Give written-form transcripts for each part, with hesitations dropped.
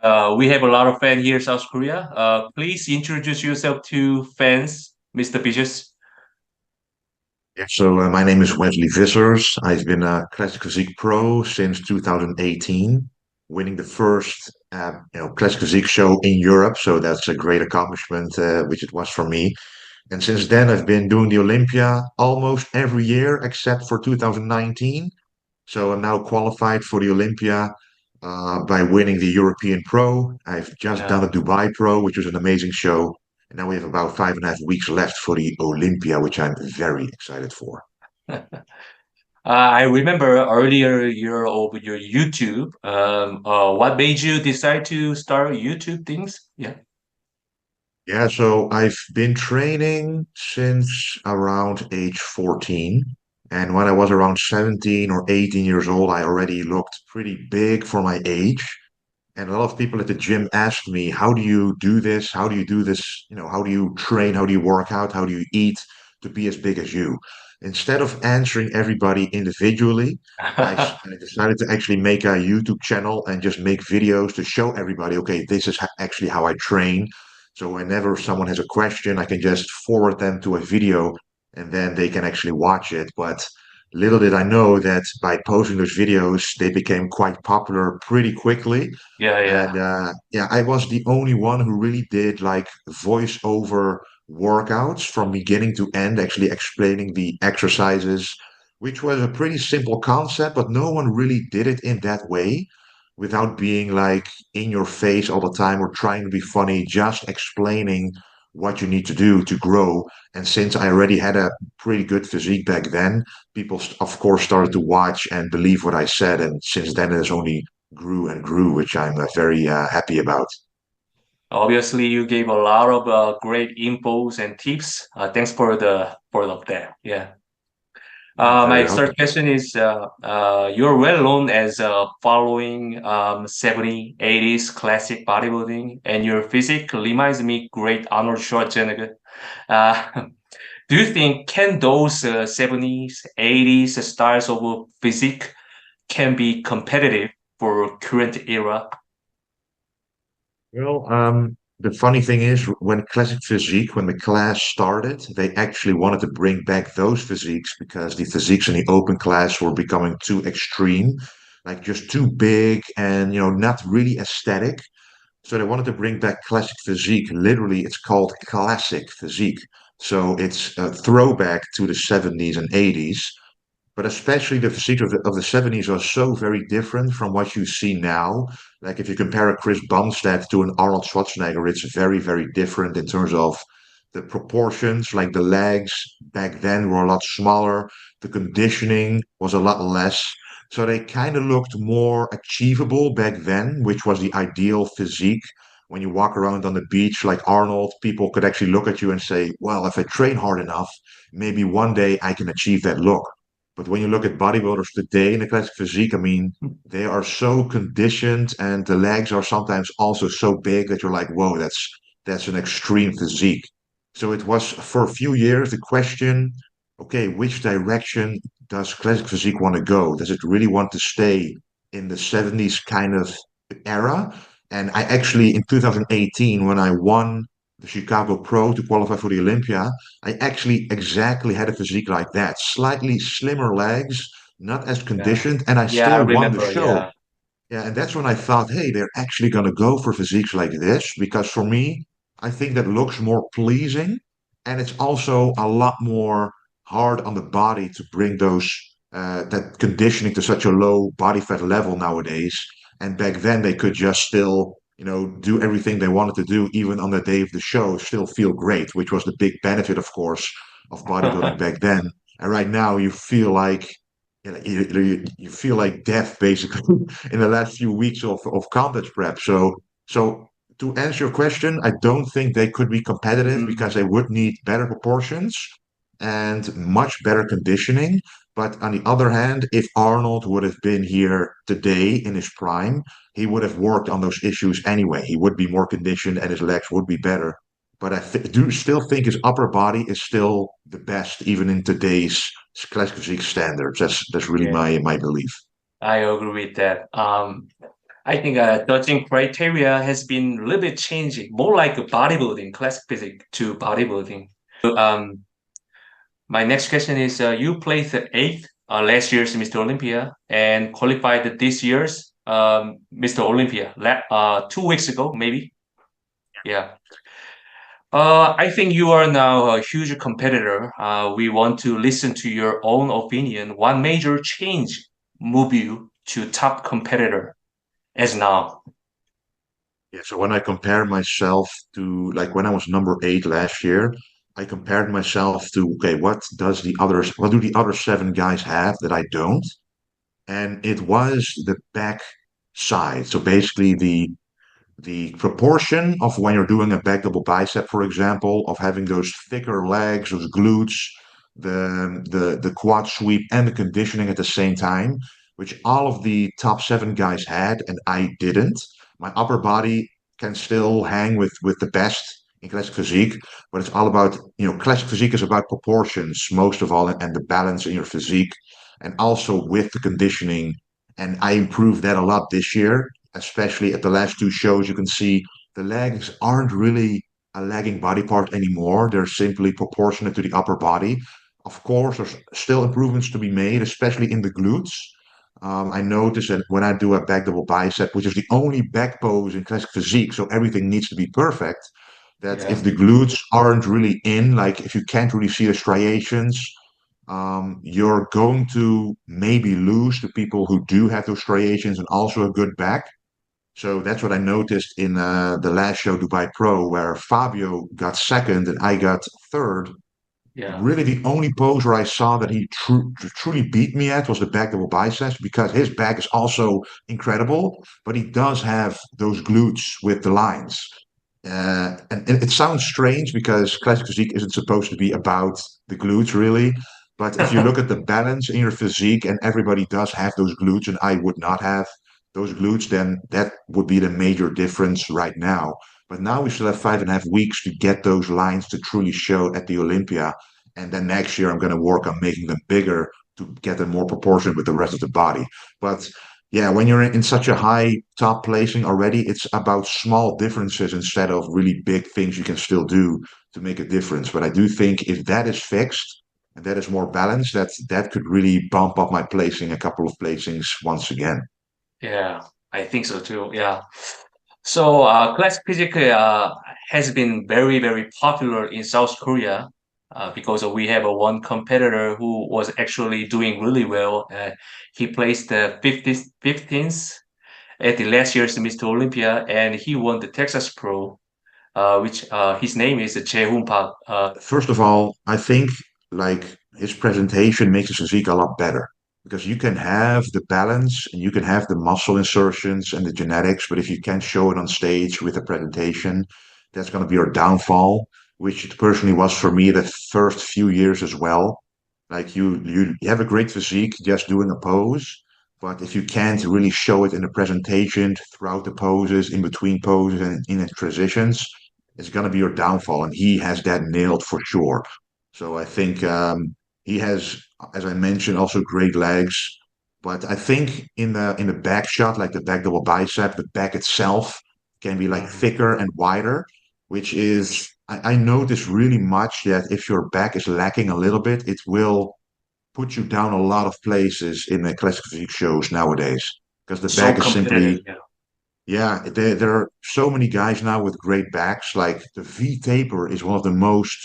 We have a lot of fans here in South Korea. Please introduce yourself to fans, Mr. Vissers. Yeah, so my name is Wesley Vissers. I've been a classic physique pro since 2018, winning the first classic physique show in Europe. So that's a great accomplishment, which it was for me. And since then, I've been doing the Olympia almost every year except for 2019. So I'm now qualified for the Olympia by winning the European Pro. I've just done Yeah. the Dubai Pro, which was an amazing show. And now we have about 5.5 weeks left for the Olympia, which I'm very excited for. I remember earlier year of your YouTube. What made you decide to start YouTube things? Yeah. Yeah, so I've been training since around age 14. And when I was around 17 or 18 years old, I already looked pretty big for my age. And a lot of people at the gym asked me, how do you do this? How do you do this? How do you train? How do you work out? How do you eat to be as big as you? Instead of answering everybody individually, I decided to actually make a YouTube channel and just make videos to show everybody, okay, this is actually how I train. So whenever someone has a question, I can just forward them to a video and then they can actually watch it. But little did I know that by posting those videos, they became quite popular pretty quickly. Yeah, And yeah. yeah, I was the only one who really did like voiceover workouts from beginning to end, actually explaining the exercises, which was a pretty simple concept, but no one really did it in that way without being like in your face all the time or trying to be funny, just explaining what you need to do to grow. And since I already had a pretty good physique back then, people, of course, started to watch and believe what I said. And since then, it has only grew and grew, which I'm very happy about. Obviously, you gave a lot of great infos and tips. Thanks for of that. Yeah. Yeah, very My welcome. third question is, you're well known as following 70s, 80s classic bodybuilding, and your physique reminds me great Arnold Schwarzenegger. Uh, do you think can those 70s, 80s styles of physique can be competitive for current era? Well, the funny thing is, when classic physique, when the class started, they actually wanted to bring back those physiques because the physiques in the open class were becoming too extreme, like just too big and not really aesthetic. So they wanted to bring back classic physique. Literally, it's called classic physique. So it's a throwback to the 70s and 80s. But especially the physique of the 70s are so very different from what you see now. Like if you compare a Chris Bumstead to an Arnold Schwarzenegger, it's very, very different in terms of the proportions. Like the legs back then were a lot smaller, the conditioning was a lot less. So they kind of looked more achievable back then, which was the ideal physique. When you walk around on the beach like Arnold, people could actually look at you and say, well, if I train hard enough, maybe one day I can achieve that look. But when you look at bodybuilders today in the classic physique, I mean, they are so conditioned and the legs are sometimes also so big that you're like, whoa, that's an extreme physique. So it was for a few years the question, okay, which direction does classic physique want to go? Does it really want to stay in the 70s kind of era? And I actually, in 2018, when I won the Chicago Pro to qualify for the Olympia, I actually exactly had a physique like that. Slightly slimmer legs, not as Yeah, conditioned, and I yeah, I still won the remember. show. Yeah. Yeah, and that's when I thought, hey, they're actually going to go for physiques like this because for me, I think that looks more pleasing, and it's also a lot more hard on the body to bring those that conditioning to such a low body fat level nowadays. And back then, they could just still, do everything they wanted to do, even on the day of the show, still feel great, which was the big benefit, of course, of bodybuilding back then. And right now, you feel like you feel like death basically in the last few weeks of content prep. So to answer your question, I don't think they could be competitive because they Mhm. would need better proportions and much better conditioning. But on the other hand, if Arnold would have been here today in his prime, he would have worked on those issues anyway. He would be more conditioned and his legs would be better. But do still think his upper body is still the best, even in today's classic physique standards. That's really Yeah, my belief. I agree with that. I think judging criteria has been a little bit changing, more like bodybuilding, classic physics to bodybuilding. My next question is, you placed eighth last year's Mr. Olympia and qualified this year's Mr. Olympia 2 weeks ago, maybe. Yeah. I think you are now a huge competitor. We want to listen to your own opinion. What major change move you to top competitor as now? Yeah, so when I compare myself to like when I was number 8 last year, I compared myself to okay, what do the other seven guys have that I don't? And it was the back side. So basically the proportion of when you're doing a back double bicep, for example, of having those thicker legs, those glutes, the quad sweep and the conditioning at the same time, which all of the top seven guys had, and I didn't. My upper body can still hang with the best in classic physique, but it's all about, classic physique is about proportions most of all and the balance in your physique and also with the conditioning. And I improved that a lot this year, especially at the last two shows. You can see the legs aren't really a lagging body part anymore. They're simply proportionate to the upper body. Of course, there's still improvements to be made, especially in the glutes. I notice that when I do a back double bicep, which is the only back pose in classic physique, so everything needs to be perfect, that if Yeah. the glutes aren't really in, like if you can't really see the striations, you're going to maybe lose the people who do have those striations and also a good back. So that's what I noticed in the last show, Dubai Pro, where Fabio got second and I got third. Yeah. Really, the only pose where I saw that he truly beat me at was the back double biceps because his back is also incredible, but he does have those glutes with the lines. And it sounds strange because classic physique isn't supposed to be about the glutes, really. But if you look at the balance in your physique and everybody does have those glutes, and I would not have those glutes, then that would be the major difference right now. But now we still have 5.5 weeks to get those lines to truly show at the Olympia. And then next year, I'm going to work on making them bigger to get them more proportionate with the rest of the body. But yeah, when you're in such a high top placing already, it's about small differences instead of really big things you can still do to make a difference. But I do think if that is fixed and that is more balanced, that could really bump up my placing a couple of placings once again. Yeah, I think so too. Yeah. So, classic physics has been very, very popular in South Korea because we have a one competitor who was actually doing really well. He placed the 15th at the last year's Mr. Olympia, and he won the Texas Pro, which his name is Jae-hoon Park. First of all, I think like his presentation makes his physique a lot better because you can have the balance and you can have the muscle insertions and the genetics, but if you can't show it on stage with a presentation, that's going to be your downfall, which it personally was for me the first few years as well. Like you have a great physique just doing a pose, but if you can't really show it in the presentation throughout the poses, in between poses and in the transitions, it's going to be your downfall. And he has that nailed for sure. So I think he has, as I mentioned, also great legs. But I think in the back shot, like the back double bicep, the back itself can be like Mhm. thicker and wider, which is I notice really much that if your back is lacking a little bit, it will put you down a lot of places in the classic physique shows nowadays because the So back is competitive. simply Yeah. yeah, there are so many guys now with great backs. Like the V taper is one of the most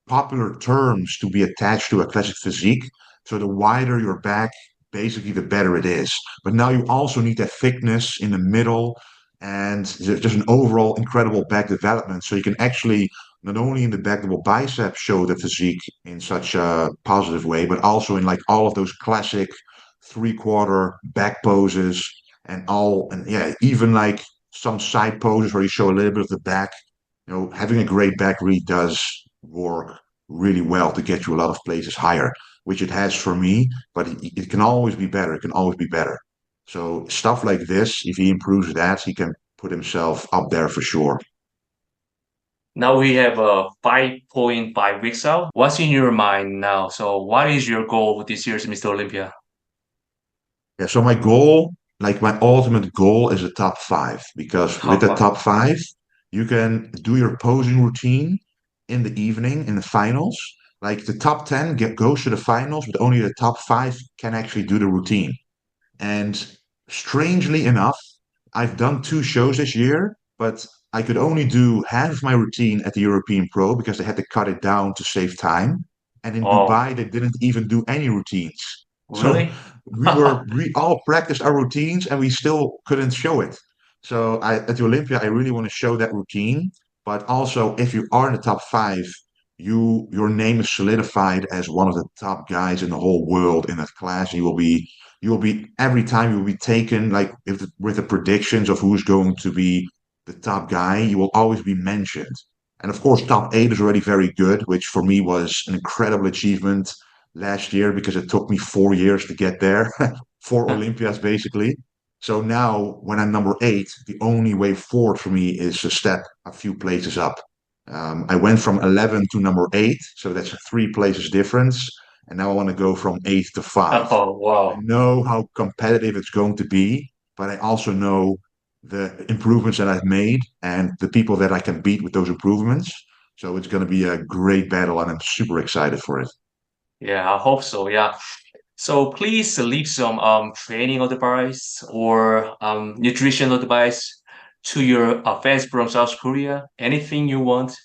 popular terms to be attached to a classic physique. So the wider your back, basically the better it is. But now you also need that thickness in the middle and just an overall incredible back development. So you can actually not only in the back double bicep show the physique in such a positive way, but also in like all of those classic three-quarter back poses and yeah, even like some side poses where you show a little bit of the back. Having a great back really does work really well to get you a lot of places higher, which it has for me, but it can always be better. It can always be better. So stuff like this, if he improves that, he can put himself up there for sure. Now we have 5.5 weeks out. What's in your mind now? So, what is your goal this year's Mr. Olympia? Yeah, so my goal like my ultimate goal is a top five because with Top the five. top five, you can do your posing routine in the evening in the finals. Like the top 10 goes to the finals, but only the top five can actually do the routine. And strangely enough, I've done two shows this year, but I could only do half of my routine at the European Pro because they had to cut it down to save time. And in Oh, Dubai, they didn't even do any routines. So really? we all practiced our routines and we still couldn't show it. So at the Olympia, I really want to show that routine. But also, if you are in the top five, your name is solidified as one of the top guys in the whole world in that class. You will be every time you will be taken like if with the predictions of who's going to be the top guy, you will always be mentioned. And of course, top eight is already very good, which for me was an incredible achievement last year because it took me 4 years to get there, four Olympiads basically. So now when I'm number eight, the only way forward for me is to step a few places up. I went from 11 to number eight, so that's a three places difference. And now I want to go from eight to five. Oh, I wow. know how competitive it's going to be, but I also know the improvements that I've made and the people that I can beat with those improvements. So it's going to be a great battle, and I'm super excited for it. Yeah, I hope so. Yeah. So please leave some training advice or nutrition advice to your fans from South Korea. Anything you want.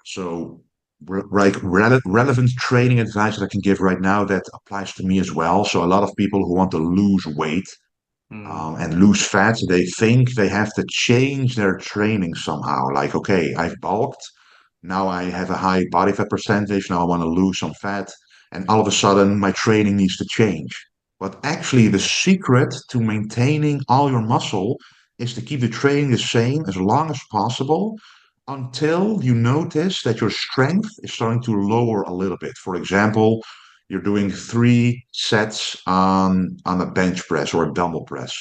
So, relevant training advice that I can give right now that applies to me as well. So, a lot of people who want to lose weight Mm, and lose fat, they think they have to change their training somehow. Like, okay, I've bulked. Now I have a high body fat percentage. Now I want to lose some fat. And all of a sudden, my training needs to change. But actually, the secret to maintaining all your muscle is to keep the training the same as long as possible until you notice that your strength is starting to lower a little bit. For example, you're doing 3 sets on a bench press or a dumbbell press.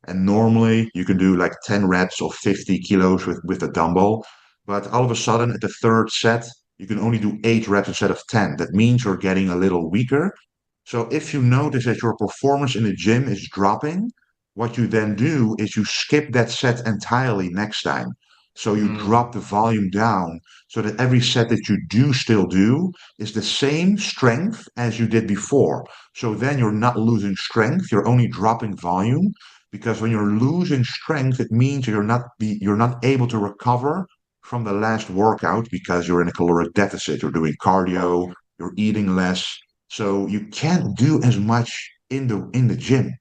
And normally you can do like 10 reps of 50 kilos with a dumbbell. But all of a sudden at the third set, you can only do 8 reps instead of 10. That means you're getting a little weaker. So if you notice that your performance in the gym is dropping, what you then do is you skip that set entirely next time. So you mm, drop the volume down so that every set that you do still do is the same strength as you did before. So then you're not losing strength, you're only dropping volume because when you're losing strength, it means you're not able to recover from the last workout because you're in a caloric deficit. You're doing cardio, you're eating less, so you can't do as much in the gym.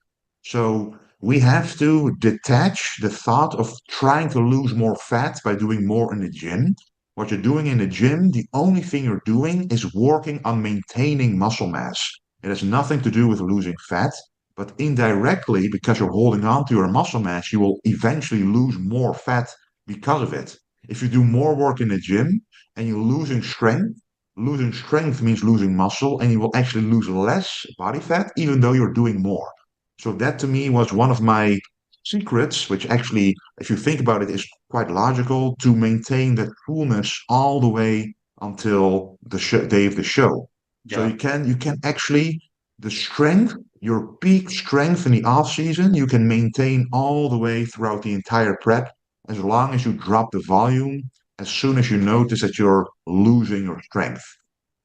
So we have to detach the thought of trying to lose more fat by doing more in the gym. What you're doing in the gym, the only thing you're doing is working on maintaining muscle mass. It has nothing to do with losing fat, but indirectly, because you're holding on to your muscle mass, you will eventually lose more fat because of it. If you do more work in the gym and you're losing strength means losing muscle, and you will actually lose less body fat, even though you're doing more. So that to me was one of my secrets, which actually, if you think about it, is quite logical to maintain that coolness all the way until the day of the show. So yeah. you can actually the strength, your peak strength in the off season, you can maintain all the way throughout the entire prep as long as you drop the volume as soon as you notice that you're losing your strength.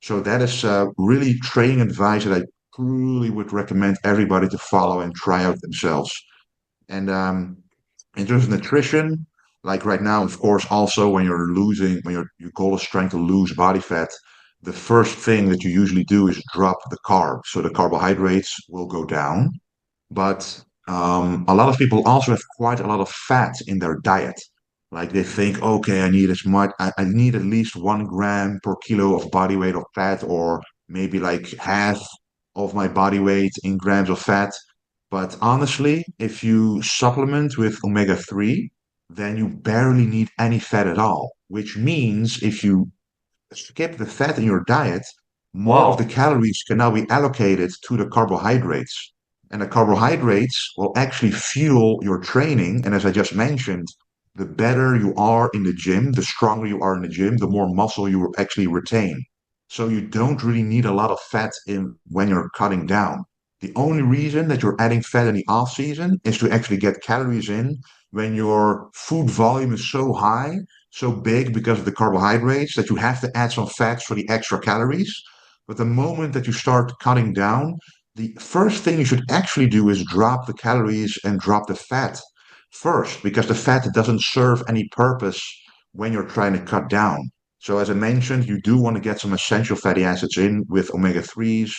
So that is really training advice that I truly would recommend everybody to follow and try out themselves. And in terms of nutrition, like right now, of course, also when your goal is trying to lose body fat, the first thing that you usually do is drop the carbs. So the carbohydrates will go down. But a lot of people also have quite a lot of fat in their diet. Like they think, okay, I need at least 1 gram per kilo of body weight of fat, or maybe like half of my body weight in grams of fat. But honestly, if you supplement with omega-3, then you barely need any fat at all, which means if you skip the fat in your diet, more of the Wow. calories can now be allocated to the carbohydrates. And the carbohydrates will actually fuel your training. And as I just mentioned, the better you are in the gym, the stronger you are in the gym, the more muscle you will actually retain. So you don't really need a lot of fat in when you're cutting down. The only reason that you're adding fat in the off season is to actually get calories in when your food volume is so high, so big because of the carbohydrates that you have to add some fats for the extra calories. But the moment that you start cutting down, the first thing you should actually do is drop the calories and drop the fat first, because the fat doesn't serve any purpose when you're trying to cut down. So, as I mentioned, you do want to get some essential fatty acids in with omega 3s.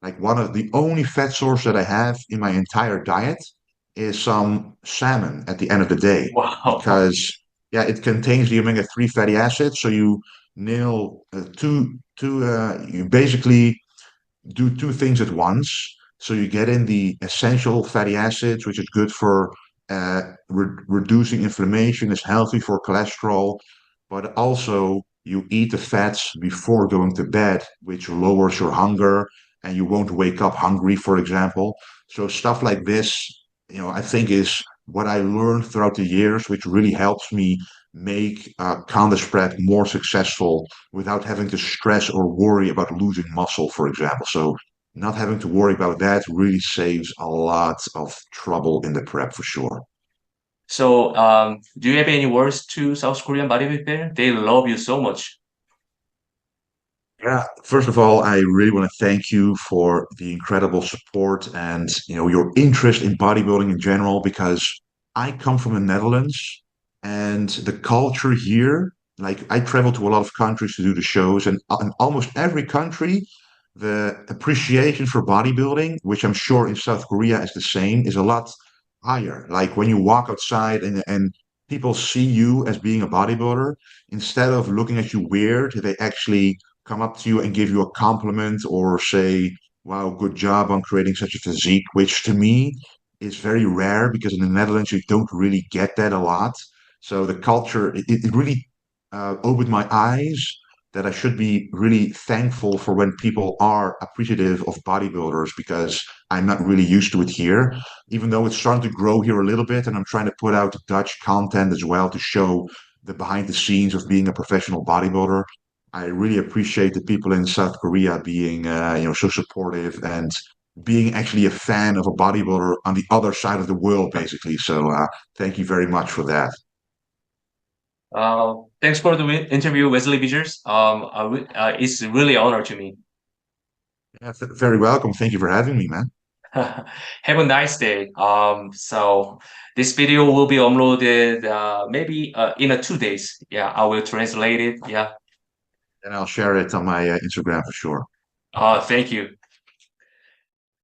Like one of the only fat source that I have in my entire diet is some salmon at the end of the day, Wow. because yeah, it contains the omega 3 fatty acids. So you nail you basically do two things at once. So you get in the essential fatty acids, which is good for reducing inflammation, is healthy for cholesterol, but also you eat the fats before going to bed, which lowers your hunger and you won't wake up hungry, for example. So stuff like this, I think is what I learned throughout the years, which really helps me make counter spread more successful without having to stress or worry about losing muscle, for example. So not having to worry about that really saves a lot of trouble in the prep for sure. So, do you have any words to South Korean bodybuilder? They love you so much. Yeah, first of all, I really want to thank you for the incredible support and your interest in bodybuilding in general, because I come from the Netherlands and the culture here, like I travel to a lot of countries to do the shows, and in almost every country, the appreciation for bodybuilding, which I'm sure in South Korea is the same, is a lot higher. Like when you walk outside and people see you as being a bodybuilder, instead of looking at you weird, they actually come up to you and give you a compliment or say, wow, good job on creating such a physique, which to me is very rare because in the Netherlands you don't really get that a lot. So the culture, it really opened my eyes that I should be really thankful for when people are appreciative of bodybuilders, because I'm not really used to it here, even though it's starting to grow here a little bit. And I'm trying to put out Dutch content as well to show the behind the scenes of being a professional bodybuilder. I really appreciate the people in South Korea being, so supportive and being actually a fan of a bodybuilder on the other side of the world, basically. So thank you very much for that. Thanks for the interview, Wesley Vissers. It's really an honor to me. Yeah, very welcome. Thank you for having me, man. Have a nice day. So this video will be uploaded maybe in a 2 days. Yeah, I will translate it. Yeah. And I'll share it on my Instagram for sure. Thank you.